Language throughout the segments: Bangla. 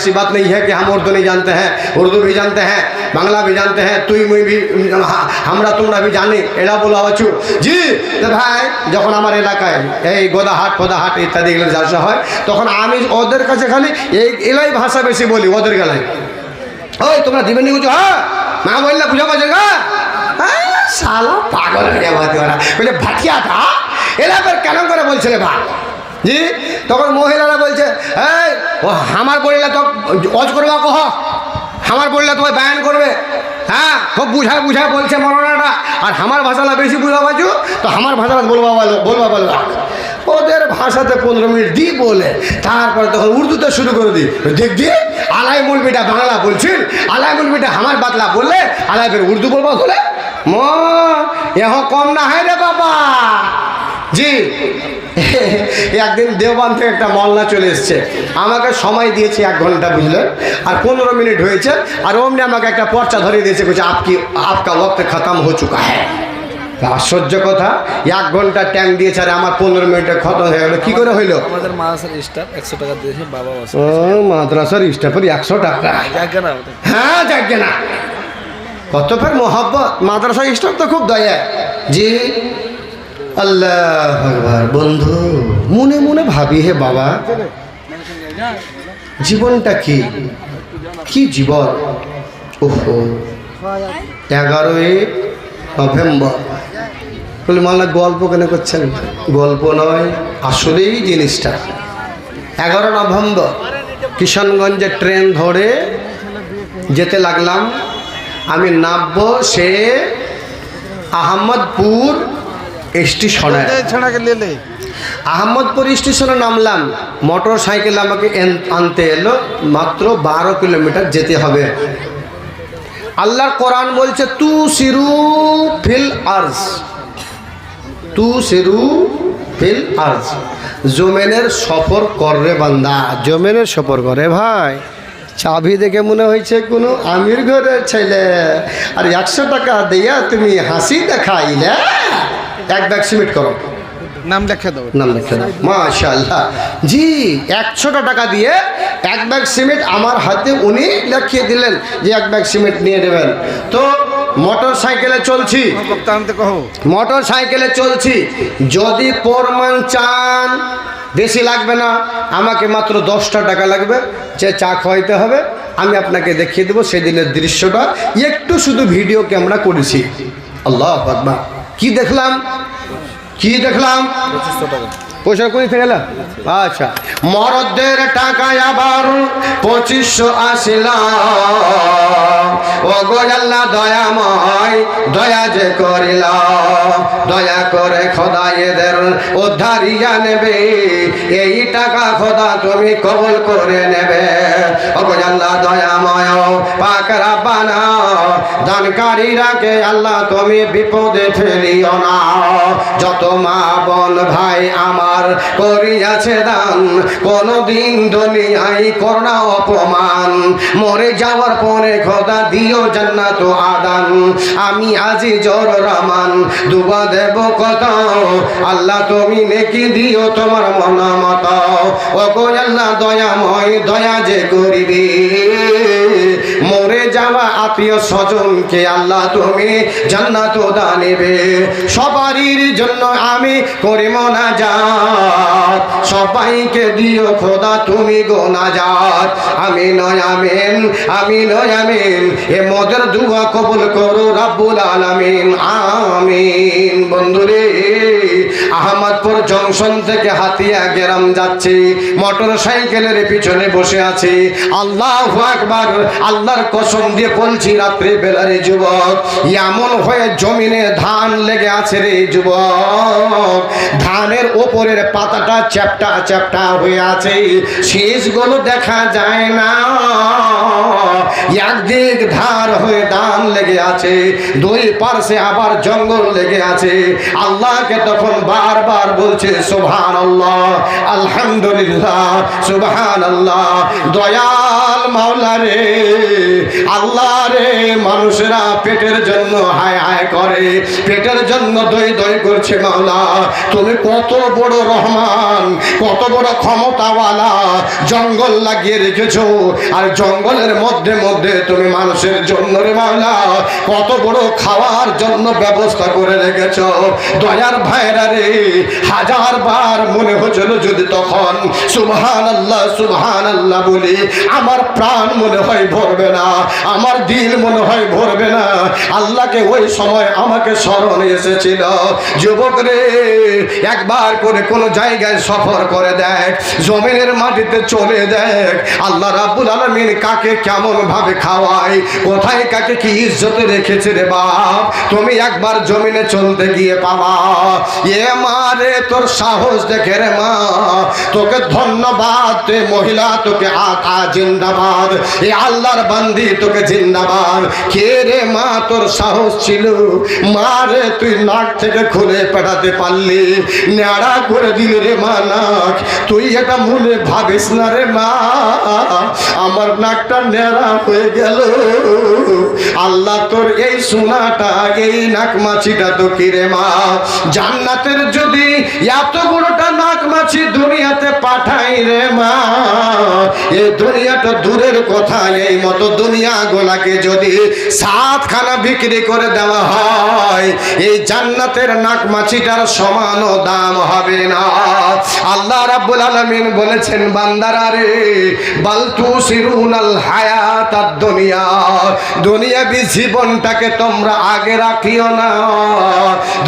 ऐसी बात नहीं है कि हम उर्दू नहीं जानते हैं, उर्दू भी जानते हैं, बांग्ला भी जानते हैं, তুই মুই भी আমরা তোমরা भी জানি, এরা বলা হচ্ছে জি। ভাই যখন আমার এলাকায় এই গোদাহাট ফোদাহাট ইত্যাদি এগুলো যাওয়া হয় তখন আমি ওদের কাছে খালি এই এলাই ভাষা বেশি বলি, ওদের গেলায় ওই তোমরা দিবেন নি কিছু, হ্যাঁ মা বললে বুঝা পাচ্ছে গা, শালা পাগল হয়ে যাবে ওরা, বলে ভাটিয়াটা এলাকার কেন করে বলছে রে ভাই জি। তখন মহিলারা বলছে এই ও আমার বললে তো অজ করবা কহ, আমার বললে তোমায় বায়ান করবে, হ্যাঁ খুব বুঝায় বুঝায় বলছে মরণাটা, আর আমার ভাষাটা বেশি বুঝা পাচ্ছু তো আমার ভাষাটা বলবা বলো। ওদের ভাষাতে 15 মিনিট দিই বলে তারপরে তখন উর্দুতে শুরু করে দিই, দেখ দিয়ে আলাই মুলবিটা বাংলা বলছিল, আলাই মুলবিটা আমার বাতলা বললে আলাই ফের উর্দু বলবা বলে ম এখন কম না হয় রে বাবা জি। একদিন দেওবান থেকে একটা মলনা চলে এসছে, আমাকে সময় দিয়েছে 1 ঘন্টা বুঝলেন, আর 15 মিনিট হয়েছে, আর অমনি আমাকে একটা পর্চা ধরিয়ে দিয়েছে, বলছে আপকা ওয়াক্ত খতম হো চুকা হ্যাঁ। আশ্চর্য কথা, 1 ঘন্টা টাইম দিয়েছে আর আমার 15 মিনিটে খতম হয়ে গেল। কি করে হইলো? আমাদের মাদ্রাসার স্টাফ 100 টাকা দিয়েছে, বাবা ও মাদ্রাসার স্টাফের 100 টাকা, হ্যাঁ যাক না কত ফের মোহাব্বত, মাদ্রাসার স্টাফ তো খুব দয়া জি। আল্লাহ আকবার। বন্ধু মনে মনে ভাবি হে বাবা জীবনটা কি কি জীবন, ওহো 11ই নভেম্বর বলে মাল্লা গল্প কেন করছেন? গল্প নয়, আসলেই জিনিসটা 11 নভেম্বর কিশনগঞ্জে ট্রেন ধরে যেতে লাগলাম, আমি নামবো সে আহমদপুর স্টেশনে। আহমদপুর স্টেশনে নামলাম, মোটর সাইকেল আমাকে আনতে এলো, মাত্র 12 কিলোমিটার যেতে হবে। আল্লাহর কোরআন বলছে তু সিরু ফিল আরজ, তু সিরু ফিল আরজ, জমিনের সফর করে বান্দা, জমিনের সফর করে। ভাই চাবি দেখে মনে হয়েছে কোনো আমির ঘরের ছেলে, আর 100 টাকা দিয়া তুমি হাসি দেখাইলে। 1 ব্যাগ সিমেন্ট করো, নাম লেখা দাও, নাম লেখা দাও, মাশাআল্লাহ জি। 100 টাকা দিয়ে 1 ব্যাগ সিমেন্ট আমার হাতে উনি লিখিয়ে দিলেন যে 1 ব্যাগ সিমেন্ট নিয়ে নেবেন। তো মোটর সাইকেলে চলছি, মোটর সাইকেলে চলছি, যদি প্রমাণ চান বেশি লাগবে না, আমাকে মাত্র 10টা টাকা লাগবে, যে চা খাওয়াইতে হবে আমি আপনাকে দেখিয়ে দেবো সেদিনের দৃশ্যটা, একটু শুধু ভিডিও ক্যামেরা করেছি। আল্লাহু আকবার। কি দেখলাম কি দেখলাম? 2500 টাকা পয়সা কই থেকে গেল? আচ্ছা, মরদের টাকায় আবার 2500 আসিলাম, ও গো আল্লাহ দয়াময় দয়া যে করিলাম, দয়া করে খোদা এদের উদ্ধারিয়া নেবে, এই টাকা খোদা তুমি কবুল করে নেবে। ও গো আল্লাহ দয়াময় পাক রাব্বানা দানকারীরাকে আল্লাহ তুমি বিপদে ফেলিও না। যত মা বোন ভাই আমার করিয়াছে দান, কোনদিন দুনিয়ায় করোনা অপমান, মরে যাওয়ার পরে খোদা দিও জান্নাত আদান। আমি আজি জোর রহমান দুবা দেব কত, আল্লাহ তুমি নেকি দিও তোমার মন মত। ও গো আল্লাহ দয়াময় দয়া যে করিবে, মরে যাওয়া আত্মীয় স্বজনকে আল্লাহ তুমি জান্নাত দানিবে। সবারই জন্য আমি করি মোনাজাত, সবাইকে দিও খোদা তুমি গোনাজাত। আমি নয় আমিন, আমি নয় আমিন, এ মোদের দুয়া কবুল করো রাব্বুল আলামিন আমিন। বন্ধুরে আহমদপুর জংশন থেকে হাতিয়া গ্রাম যাচ্ছি, মোটর সাইকেলের পিছনে বসে আছি। আল্লাহু আকবার, আল্লাহর কসম দিয়ে বলছি রাত্রি বেলার যুবক, এমন হয়ে জমিনে ধান লেগে আছে রে যুবক, ধানের ওপরের পাতাটা চ্যাপটা চ্যাপটা হয়ে আছে, শীষগুলো দেখা যায় না, একদিক ধার হয়ে ধান লেগে আছে, দুই পার্শ্বে আবার জঙ্গল লেগে আছে। আল্লাহকে তখন বারবার বলছে সুবহানাল্লাহ, আলহামদুলিল্লাহ, সুবহানাল্লাহ। দয়াল মাওলা রে, আল্লাহ রে, মানুষেরা পেটের জন্য হায় হায় করে, পেটের জন্য দই দই করছে মাওলা। তুমি কত বড় রহমান, কত বড় ক্ষমতাওয়ালা, জঙ্গল লাগিয়ে রেখেছো, আর জঙ্গলের মধ্যে মধ্যে তুমি মানুষের জন্য রে মাওলা কত বড় খাওয়ার জন্য ব্যবস্থা করে রেখেছো। দয়ার ভাইরা রে, হাজার বার মনে হচ্ছিল যদি তখন সুবহানাল্লাহ সুবহানাল্লাহ বলি, আমার প্রাণ মনে হয় ভরবে না, আমার দিল মনে হয় ভরবে না। আল্লাহকে ওই সময় আমাকে স্মরণ এসেছিল। যুবক রে, একবার করে কোন জায়গায় সফর করে দেখ, জমিনের মাটিতে চলে দেখ, আল্লাহ রাব্বুল আলামিন কাকে কেমন ভাবে খাওয়ায়, কোথায় কাকে কি ইজ্জতে রেখেছে রে বাপ, তুমি একবার জমিনে চলতে গিয়ে পাবা। এ মা রে, তোর সাহস দেখে রে মা, তোকে ধন্যবাদ, তে মহিলা তোকে আতা জিন্দাবাদ, এ আল্লাহর বান্দি তোকে জিন্দাবাদ। কে রে মা তোর সাহস ছিল, মা রে তুই নাক থেকে খুলে পেটাতে পারলি, নেড়া করে দিলি রে মা নাক, তুই এটা মনে ভাবিস না রে মা, আমার নাকটা নেড়া হয়ে গেল। আল্লাহ তোর এই সোনাটা, এই নাক মাছিটা তো কি রে মা, জান্নাতের যদি এত বড়টা নাক মাছি দুনিয়াতে পাঠাই রে মা, এই দুনিয়াটা দূরের কথা, এই মতো দুনিয়া গোলাকে যদি 7 খানা বিক্রি করে দেওয়া হয়, এই জান্নাতের নাক মাছিটার সমানও দাম হবে না। আল্লাহ রাব্বুল আলামিন বলেছেন, বান্দারা রে, বাল তুসিরুনাল হায়াতাদ দুনিয়া, দুনিয়াবি জীবনটাকে তোমরা আগে রাখিও না,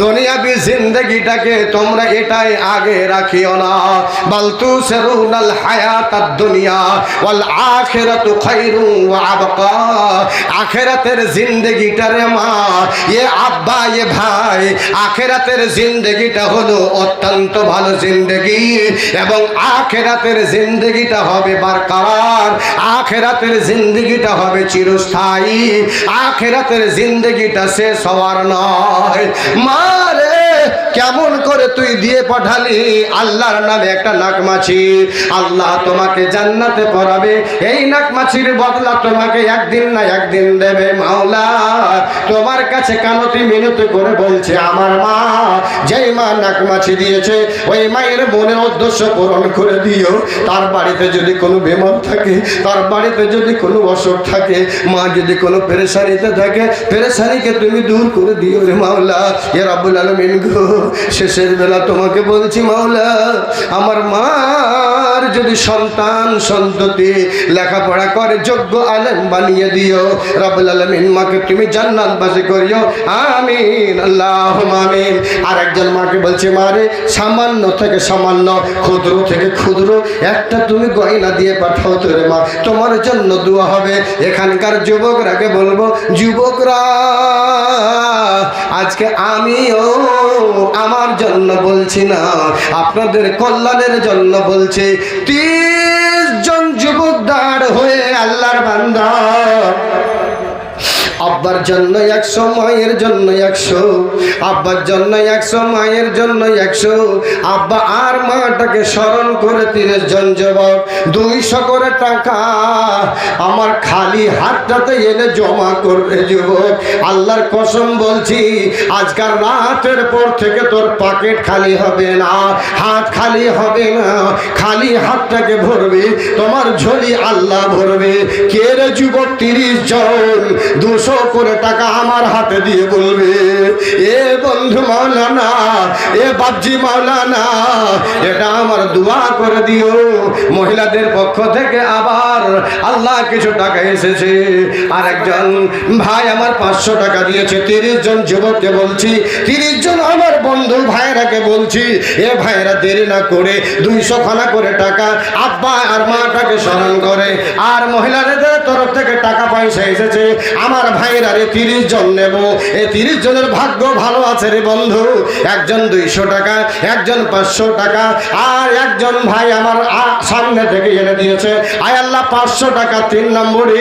দুনিয়াবি জিন্দেগিটাকে তোমরা এটাই আগে রাখিও না। বাল তুসিরুনাল হায়াতাদ দুনিয়া ওয়াল আখিরাতু খায়রু ওয়া আবকা, আখিরাতের জিন্দেগিটা রে মা, এ আব্বা এ ভাই, আখিরাতের জিন্দেগিটা হলো অত্যন্ত ভালো জিন্দেগি, এবং আখিরাতের জিন্দেগিটা হবে বারকরার, আখিরাতের জিন্দেগিটা হবে চিরস্থায়ী, আখিরাতের জিন্দেগিটা শেষ হওয়ার নয়। মারে কেমন করে তুই দিয়ে পাঠালি আল্লাহর নামে একটা নাকমাছি, আল্লাহ তোমাকে জান্নাতে পড়াবে, এই নাকমাছির বদলা তোমাকে একদিন না একদিন দেবে। মাওলা তোমার কাছে কানতি মিনতি করে বলছে, আমার মা, যেই মা নাকমাছি দিয়েছে, ওই মায়ের মনের উদ্দেশ্য পূরণ করে দিও। তার বাড়িতে যদি কোনো বেমার থাকে, তার বাড়িতে যদি কোনো অসুখ থাকে, মা যদি কোনো পেরেশানিতে থাকে, পেরেশানিকে তুমি দূর করে দিও রে মাওলা। ইয়া রাব্বুল আলামিন গো, শেষের বেলা তোমাকে বলছি মাওলা, আমার মার যদি সন্তান সন্ততি লেখাপড়া করে যোগ্য আলেম বানিয়ে দিও রাব্বুল আলামিন, মাকে তুমি জান্নাতবাসী করিও, আমিন আল্লাহুম্মা আমিন। আর একজন মাকে বলছে, মারে সামান্য থেকে সামান্য, ক্ষুদ্র থেকে ক্ষুদ্র একটা তুমি গয়না দিয়ে পাঠাও তো রে মা, তোমার জন্য দোয়া হবে। এখানকার যুবকরাকে বলবো, যুবকরা আজকে আমিও আমার জন্য বলছি না, আপনাদের কল্যাণের জন্য বলছি। 30 জন যুবক দাঁড় হয়ে আল্লাহর বান্দা, আব্বার জন্য 100, মায়ের জন্য 100, আব্বার জন্য 100, মায়ের জন্য 100, আব্বা আর মাটাকে স্মরণ করে 30 জন যুবক 200 করে টাকা আমার খালি হাতটাতে এনে জমা করবে যুবক। আল্লাহর কসম বলছি, আজকাল রাতের পর থেকে তোর পকেট খালি হবে না, হাত খালি হবে না, খালি হাতটাকে ভরবে, তোমার ঝোলি আল্লাহ ভরবে। কে রে যুবক 30 জন 200 করে টাকা আমার হাতে দিয়ে বলবে, এ বন্ধু মাওলানা, এ বাপজি মাওলানা, এটা আমার দোয়া করে দিও। মহিলাদের পক্ষ থেকে আবার আল্লাহ কিছু টাকা এসেছে, আর একজন ভাই আমার 500 টাকা দিয়েছে। 30 জন যুবককে বলছি, 30 জন আমার বন্ধু ভাইরাকে বলছি, এ ভাইরা দেরি না করে 200 খানা করে টাকা আব্বা আর মাটাকে স্মরণ করে, আর মহিলাদের তরফ থেকে টাকা পয়সা এসেছে আমার ভাইরা রে 30 জন নেব। এই 30 জনের ভাগ্য ভালো আছে রে বন্ধু। একজন 200 টাকা, একজন 500 টাকা, আর একজন ভাই আমার সামনে থেকে এনে দিয়েছে আয় আল্লাহ 500 টাকা 3 নম্বরে।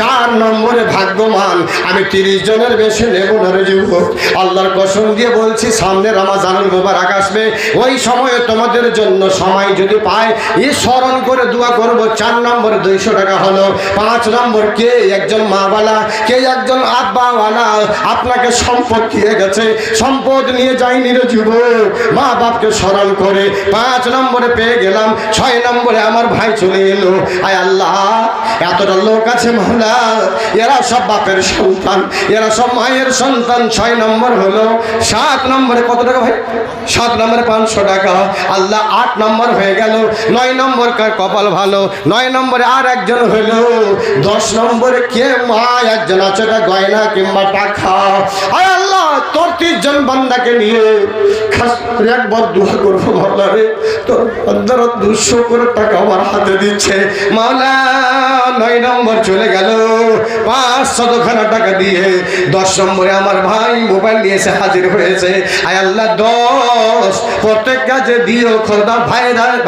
4 নম্বরে ভাগ্যবান আমি 30 জনের বেশি নেব না রে যুবক। আল্লাহর কসম দিয়ে বলছি সামনে রমজানুল মুবারক আসবে, ওই সময়ে তোমাদের জন্য সময় যদি পায় এই স্মরণ করে দোয়া করব। 4 নম্বরে 200 টাকা হলো। 5 নম্বর কে একজন মাওয়ালা, কে একজন আব্বাওয়ালা আপনাকে সম্পদ দিয়ে গেছে, সম্পদ নিয়ে যায়নি রে যুবক, মা বাপকে স্মরণ করে 5 নম্বরে পেয়ে গেলাম। 6 নম্বরে আমার ভাই চলে এলো। আয় আল্লাহ এতটা লোক আছে মাওলা, এরা সব বাপের সন্তান, এরা সব মায়ের সন্তান। 6 নম্বর হলো। 7 নম্বরে কত টাকা ভাই? 7 নম্বরে 500 টাকা। আল্লাহ 8 নম্বর হয়ে গেল। 9 নম্বর কার কপাল ভালো, 9 নম্বরে আর একজন হলো। 10 নম্বরে কে মা একজন আছে, গয়না কিংবা টাকা। আয় আল্লাহ তোর 30 জন বান্দাকে নিয়ে খাস করে একবার দোয়া করবো মাওলা রে, তোর বান্দারা 200 করে টাকা আমার হাতে দিচ্ছে মাওলা। 9 নম্বর চলে গেল। 500 খানা টাকা দিয়ে 10 নম্বরে আমার ভাই মোবাইল নিয়ে এসে হাজির হয়েছে। আয় আল্লাহ 10 প্রত্যেক কাজে দিও খোদা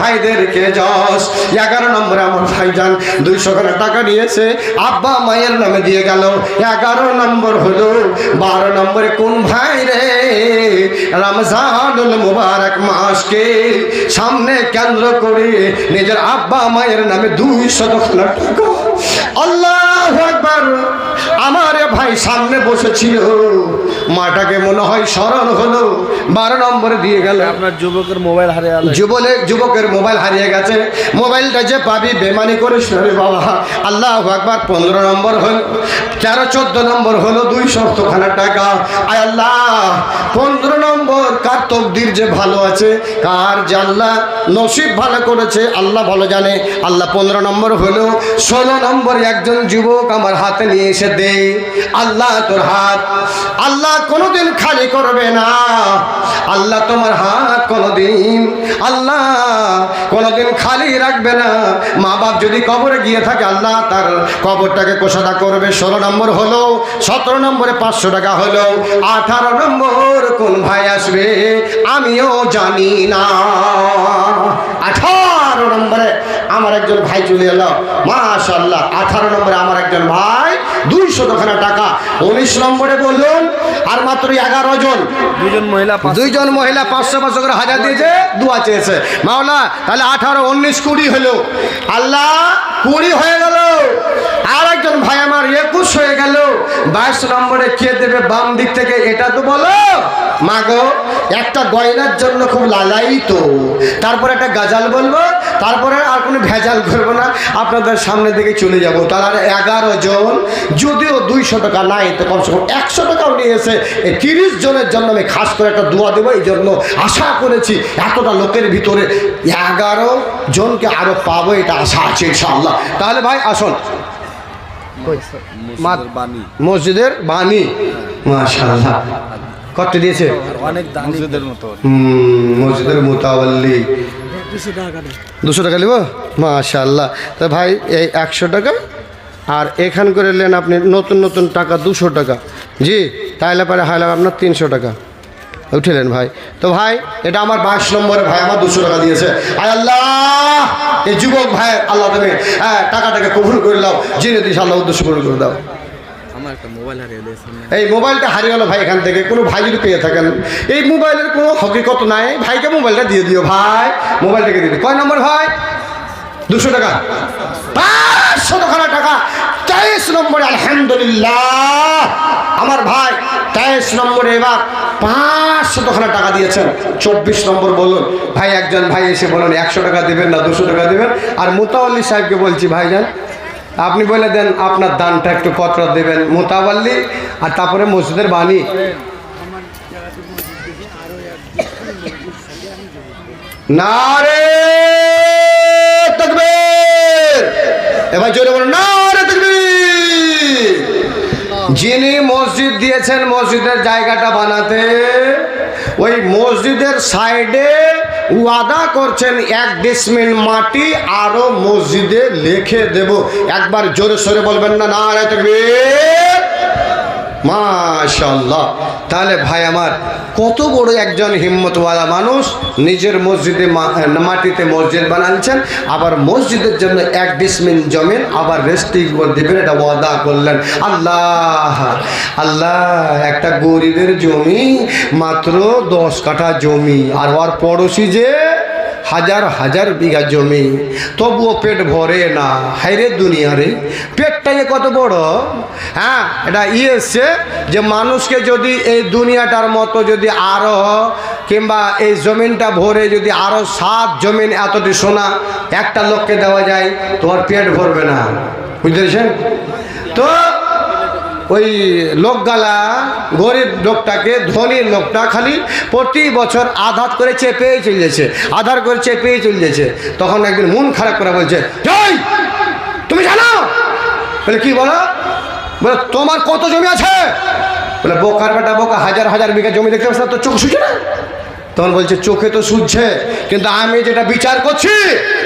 ভাইদেরকে 10। 11 নম্বরে আমার ভাইজান 200 খানা টাকা নিয়েছে, আব্বা মায়ের নামে দিয়ে গেল। 11 নম্বর হলো। 12 নম্বরে কোন ভাই রে রমজানুল মুবারক মাসকে সামনে কেন্দ্র করে নিজের আব্বা মায়ের নামে 200 খানা টাকা। আল্লাহু আকবার। আমার ভাই সামনে বসেছিল, মাটাকে মনে হয় স্মরণ হলো, 12 নম্বরে দিয়ে গেল। আপনার যুবকের মোবাইল হারিয়ে গেল। যুবকের মোবাইল হারিয়ে গেছে। মোবাইলটা যে পাবি বেমানি করিস না রে বাবা। আল্লাহু আকবার। 15 নম্বর হল। 13-14 নম্বর হলো 200 খানা টাকা। আয় আল্লাহ 15 নম্বর কার তকদির যে ভালো আছে, কার যে আল্লাহ নসিব ভালো করেছে আল্লাহ ভালো জানে। আল্লাহ 15 নম্বর হলো। 16 নম্বর একজন যুবক আমার হাতে নিয়ে এসে দে, আল্লাহ তোর হাত আল্লাহ কোনোদিন খালি করবে না। আল্লাহ তোমার হাত কোনোদিন আল্লাহ কোনোদিন খালি রাখবে না। মা বাপ যদি কবরে গিয়ে থাকে আল্লাহ তার কবরটাকে কোষাদা করবে। 16 নম্বর হলো। 17 নম্বরে 500 টাকা হলো। 18 নম্বর কোন ভাই আসবে আমিও জানি না। 18 নম্বরে আমার একজন ভাই চলে এলো মাশাআল্লাহ। 18 নম্বরে আমার একজন ভাই 200 টাকা। 19 নম্বরে বলুন আর মাত্র 11 জন। 2জন মহিলা 500 করে হাজার দিয়েছে, দোয়া চেয়েছে মাওলা। তাহলে 18, 19, 20 হলো। আল্লাহ 20 হয়ে গেল। আর একজন ভাই আমার 21 হয়ে গেল। 22 নম্বরে কে দেবে বাম দিক থেকে এটা তো বলো মাগো। একটা গয়নার জন্য খুব লালায়িত, তারপরে একটা গাজাল বলবো, তারপরে আর কোনো ভেজাল করবো না, আপনাদের সামনে দিকে চলে যাব। তার 11 জন, যদিও 200 টাকা নাই তো কমসে কম 100 টাকাও নিয়েছে। এই 30 জনের জন্য আমি খাস করে একটা দোয়া দেবো, এই জন্য আশা করেছি এতটা লোকের ভিতরে 11 জনকে আরো পাবো, এটা আশা আছে ইনশাআল্লাহ। তাহলে ভাই আসুন মসজিদের বাণী মাশাআল্লাহ কত দিয়েছে? অনেক মসজিদের মতো মসজিদের মোতাওয়াল্লি 200 টাকা নেব মাশাআল্লাহ। তো ভাই এই 100 টাকা আর এখান করে নেন আপনি নতুন নতুন টাকা 200 টাকা। জি তাইলে পরে হয় আপনার 300 টাকা উঠেলেন ভাই। তো ভাই এটা আমার 22 নম্বরে ভাই আমার 200 টাকা দিয়েছে। আয় আল্লাহ এই যুবক ভাই আল্লাহ তুমি টাকাটাকে কবুল করে দাও, জেনে দিস আল্লাহ উদ্দেশ্য কবুল করে দাও। এই মোবাইলটা হারিয়ে গেল ভাই। এখান থেকে কোনো ভাই যদি পেয়ে থাকেন, এই মোবাইলের কোনো হকিকত নাই, ভাইকে মোবাইলটা দিয়ে দিও ভাই, মোবাইলটাকে দিয়ে দিও। কয় নম্বর ভাই? 200 টাকা। 500 টাকা। 23 নম্বরে আলহামদুলিল্লাহ আমার ভাই 23 নম্বরে এবার 500 টাকা দিয়েছেন। 24 নম্বর বলুন ভাই, একজন ভাই এসে বলুন 100 টাকা দেবেন না 200 টাকা দেবেন। আর মুতাওয়াল্লি সাহেবকে বলছি ভাইজান আপনি বলে দেন আপনার দানটা একটু কত দেবেন, মোতাওয়াল্লি আর তারপরে মসজিদের বাণী। নারে তাকবীর। এবার জোরে বলুন নারে তাকবীর। যিনি মসজিদ দিয়েছেন মসজিদের জায়গাটা বানাতে, ওই মসজিদের সাইডে ওয়াদা করছেন 1 ডিসমিল মাটি আরো মসজিদে লিখে দেব। একবার জোরে সোরে বলবেন না নারে তাকবীর, মাশাআল্লাহ। তাহলে ভাই আমার কত বড় একজন হিম্মতওয়ালা মানুষ, নিজের মসজিদে মাটিতে মসজিদ বানাচ্ছেন, আবার মসজিদের জন্য 1 ডিসমিল জমিন আবার রেস্ট্রিক্ট করে দেবেন, এটা ওয়াদা করলেন। আল্লাহ আল্লাহ, একটা গরিবের জমি মাত্র 10 কাঠা জমি, আর ওর পড়োশি যে হাজার হাজার বিঘা জমি, তবুও পেট ভরে না। হায়রে দুনিয়া রে, পেটটাই কত বড়। হ্যাঁ, এটা এসছে যে মানুষকে যদি এই দুনিয়াটার মতো যদি আরো কিংবা এই জমিনটা ভরে যদি আরো 7 জমিন এতটি সোনা একটা লোককে দেওয়া যায়, তোমার পেট ভরবে না। বুঝতে পেরেছেন তো? ওই লোকগালা গরিব লোকটাকে ধনীর লোকটা খালি প্রতি বছর আধার করে চেপেই চলেছে, আধার করে চেপেই চলেছে। তখন একদিন মন খারাপ করে বলছে, এই তুমি জানো? বলে কি বলো? বলে তোমার কত জমি আছে? বলে বোকার বেটা বোকা, হাজার হাজার বিঘা জমি দেখতে পাচ্ছ না, তোর চোখ শুচ্ছে না? তখন বলছে চোখে তো শুচ্ছে, কিন্তু আমি যেটা বিচার করছি,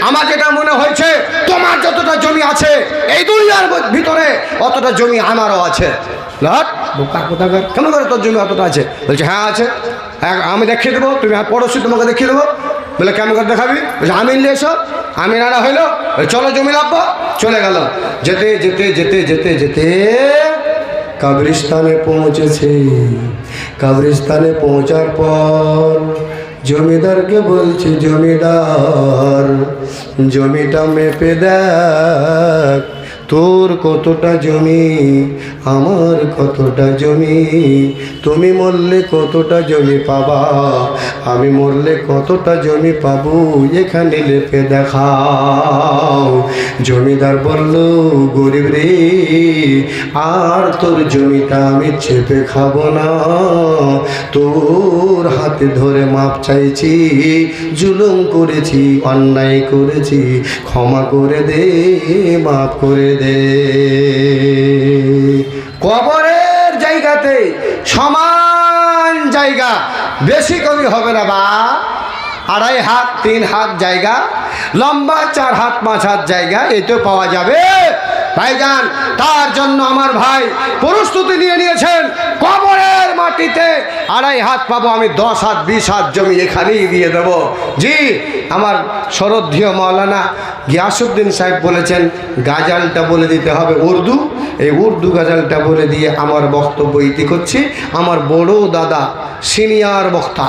আমার যেটা মনে হয়েছে তোমার যতটা জমি আছে এই দুনিয়ার ভিতরে অতটা জমি আমারও আছে। বোকা কোথাকার, কেন করে তোর জমি অতটা আছে? বলছে হ্যাঁ আছে, আমি দেখিয়ে দেবো, তুমি পড়োশি তোমাকে দেখিয়ে দেবো। বলে কেমন করে দেখাবি? বলছে আমি নিয়ে এসো। আমি নানা হইলো, চলো জমি লাভবো। চলে গেল, যেতে যেতে যেতে যেতে যেতে কবরস্থানে পৌঁছেছে। কবরস্থানে পৌঁছার পর জমিদারকে বলছে, জমিদার জমিটা মেপে দেখ, তোর কতটা জমি, আমার কতটা জমি, তুমি মরলে কতটা জমি পাবা, আমি মরলে কতটা জমি পাবো, এখানে লেপে দেখাও। জমিদার বলল, গরিব রে, আর তোর জমিটা আমি চেপে খাবো না, তোর হাতে ধরে মাপ চাইছি, জুলুম করেছি, অন্যায় করেছি, ক্ষমা করে দে, মাফ করে দে। কবরের জায়গাতে সমান জায়গা, বেশি কমই হবে না বা, 2.5 হাত 3 হাত জায়গা, লম্বা 4 হাত 5 হাত জায়গা, এতে পাওয়া যাবে ভাইজান। তার জন্য আমার ভাই প্রস্তুতি নিয়ে নিয়েছেন, কবরের মাটিতে 2.5 হাত পাবো আমি, 10 হাত 20 হাত জমি এখানেই দিয়ে দেব। জি, আমার শরদ্ধীয় মাওলানা গিয়াসউদ্দিন সাহেব বলেছেন গাজালটা বলে দিতে হবে উর্দু, এই উর্দু গাজালটা বলে দিয়ে আমার বক্তব্য ইতি করছি। আমার বড় দাদা সিনিয়র বক্তা